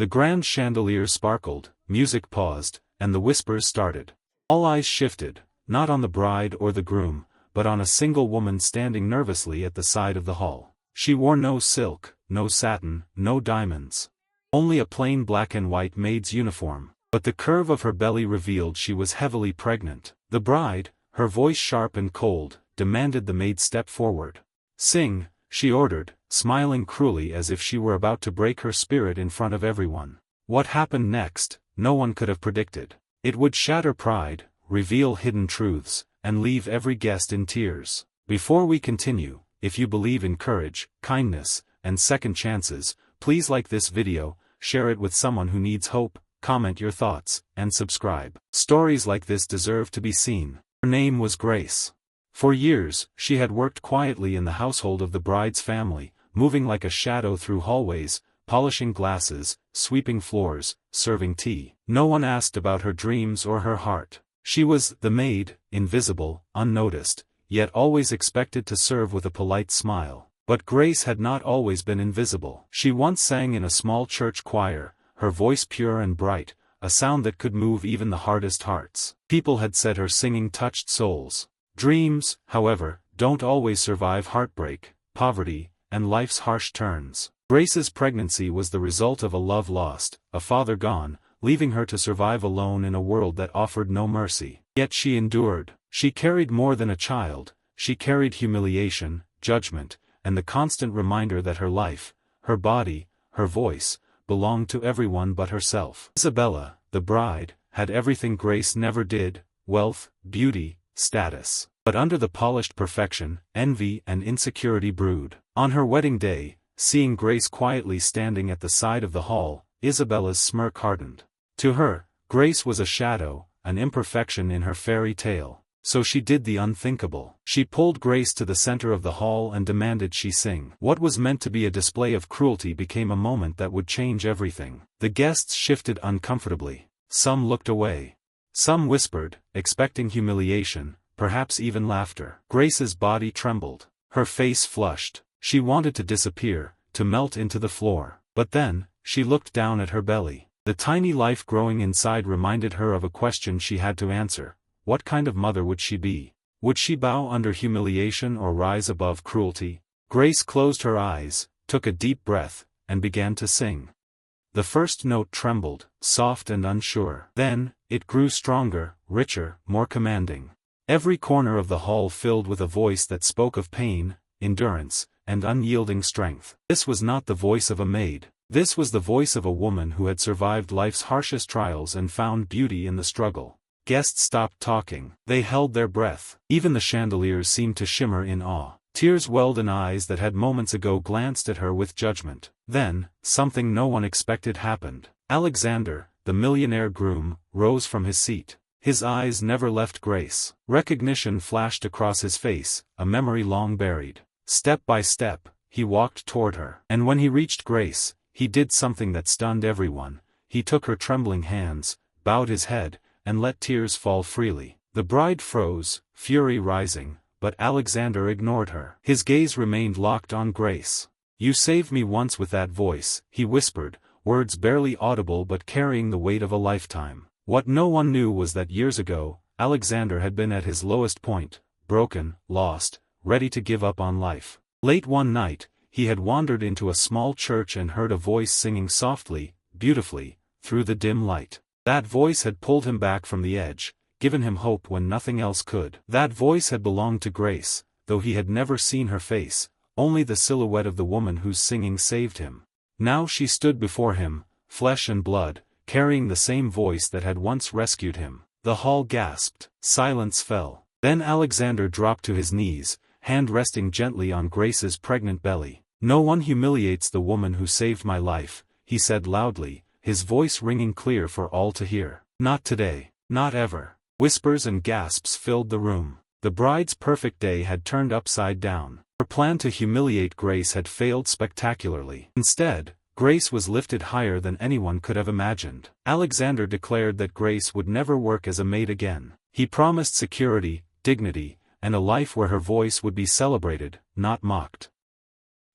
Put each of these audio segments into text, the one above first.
The grand chandelier sparkled, music paused, and the whispers started. All eyes shifted, not on the bride or the groom, but on a single woman standing nervously at the side of the hall. She wore no silk, no satin, no diamonds. Only a plain black and white maid's uniform, but the curve of her belly revealed she was heavily pregnant. The bride, her voice sharp and cold, demanded the maid step forward. "Sing," she ordered, smiling cruelly as if she were about to break her spirit in front of everyone. What happened next, no one could have predicted. It would shatter pride, reveal hidden truths, and leave every guest in tears. Before we continue, if you believe in courage, kindness, and second chances, please like this video, share it with someone who needs hope, comment your thoughts, and subscribe. Stories like this deserve to be seen. Her name was Grace. For years, she had worked quietly in the household of the bride's family, moving like a shadow through hallways, polishing glasses, sweeping floors, serving tea. No one asked about her dreams or her heart. She was the maid, invisible, unnoticed, yet always expected to serve with a polite smile. But Grace had not always been invisible. She once sang in a small church choir, her voice pure and bright, a sound that could move even the hardest hearts. People had said her singing touched souls. Dreams, however, don't always survive heartbreak, poverty, and life's harsh turns. Grace's pregnancy was the result of a love lost, a father gone, leaving her to survive alone in a world that offered no mercy. Yet she endured. She carried more than a child, she carried humiliation, judgment, and the constant reminder that her life, her body, her voice, belonged to everyone but herself. Isabella, the bride, had everything Grace never did: wealth, beauty, status. But under the polished perfection, envy and insecurity brewed. On her wedding day, seeing Grace quietly standing at the side of the hall, Isabella's smirk hardened. To her, Grace was a shadow, an imperfection in her fairy tale. So she did the unthinkable. She pulled Grace to the center of the hall and demanded she sing. What was meant to be a display of cruelty became a moment that would change everything. The guests shifted uncomfortably. Some looked away. Some whispered, expecting humiliation, perhaps even laughter. Grace's body trembled. Her face flushed. She wanted to disappear, to melt into the floor. But then, she looked down at her belly. The tiny life growing inside reminded her of a question she had to answer. What kind of mother would she be? Would she bow under humiliation or rise above cruelty? Grace closed her eyes, took a deep breath, and began to sing. The first note trembled, soft and unsure. Then, it grew stronger, richer, more commanding. Every corner of the hall filled with a voice that spoke of pain, endurance, and unyielding strength. This was not the voice of a maid. This was the voice of a woman who had survived life's harshest trials and found beauty in the struggle. Guests stopped talking. They held their breath. Even the chandeliers seemed to shimmer in awe. Tears welled in eyes that had moments ago glanced at her with judgment. Then, something no one expected happened. Alexander, the millionaire groom, rose from his seat. His eyes never left Grace. Recognition flashed across his face, a memory long buried. Step by step, he walked toward her. And when he reached Grace, he did something that stunned everyone. He took her trembling hands, bowed his head, and let tears fall freely. The bride froze, fury rising, but Alexander ignored her. His gaze remained locked on Grace. "You saved me once with that voice," he whispered, words barely audible but carrying the weight of a lifetime. What no one knew was that years ago, Alexander had been at his lowest point, broken, lost, ready to give up on life. Late one night, he had wandered into a small church and heard a voice singing softly, beautifully, through the dim light. That voice had pulled him back from the edge, given him hope when nothing else could. That voice had belonged to Grace, though he had never seen her face, only the silhouette of the woman whose singing saved him. Now she stood before him, flesh and blood, carrying the same voice that had once rescued him. The hall gasped. Silence fell. Then Alexander dropped to his knees, hand resting gently on Grace's pregnant belly. "No one humiliates the woman who saved my life," he said loudly, his voice ringing clear for all to hear. "Not today. Not ever." Whispers and gasps filled the room. The bride's perfect day had turned upside down. Her plan to humiliate Grace had failed spectacularly. Instead, Grace was lifted higher than anyone could have imagined. Alexander declared that Grace would never work as a maid again. He promised security, dignity, and a life where her voice would be celebrated, not mocked.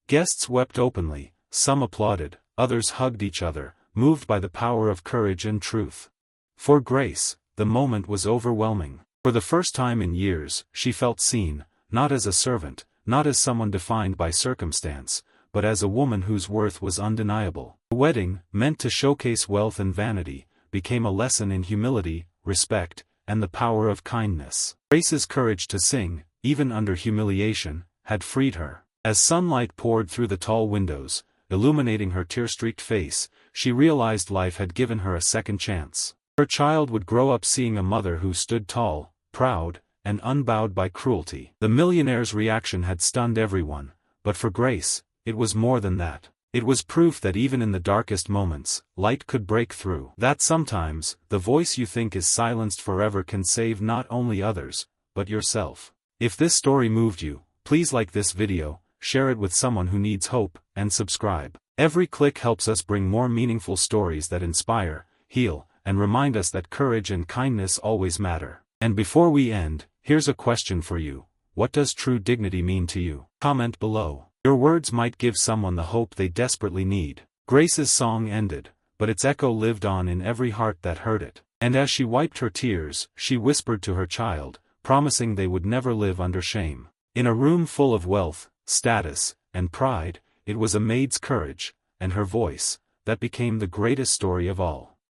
Guests wept openly, some applauded, others hugged each other, moved by the power of courage and truth. For Grace, the moment was overwhelming. For the first time in years, she felt seen, not as a servant, not as someone defined by circumstance, but as a woman whose worth was undeniable. The wedding, meant to showcase wealth and vanity, became a lesson in humility, respect, and the power of kindness. Grace's courage to sing, even under humiliation, had freed her. As sunlight poured through the tall windows, illuminating her tear-streaked face, she realized life had given her a second chance. Her child would grow up seeing a mother who stood tall, proud, and unbowed by cruelty. The millionaire's reaction had stunned everyone, but for Grace, it was more than that. It was proof that even in the darkest moments, light could break through. That sometimes, the voice you think is silenced forever can save not only others, but yourself. If this story moved you, please like this video, share it with someone who needs hope, and subscribe. Every click helps us bring more meaningful stories that inspire, heal, and remind us that courage and kindness always matter. And before we end, here's a question for you. What does true dignity mean to you? Comment below. Your words might give someone the hope they desperately need. Grace's song ended, but its echo lived on in every heart that heard it. And as she wiped her tears, she whispered to her child, promising they would never live under shame. In a room full of wealth, status, and pride, it was a maid's courage, and her voice, that became the greatest story of all.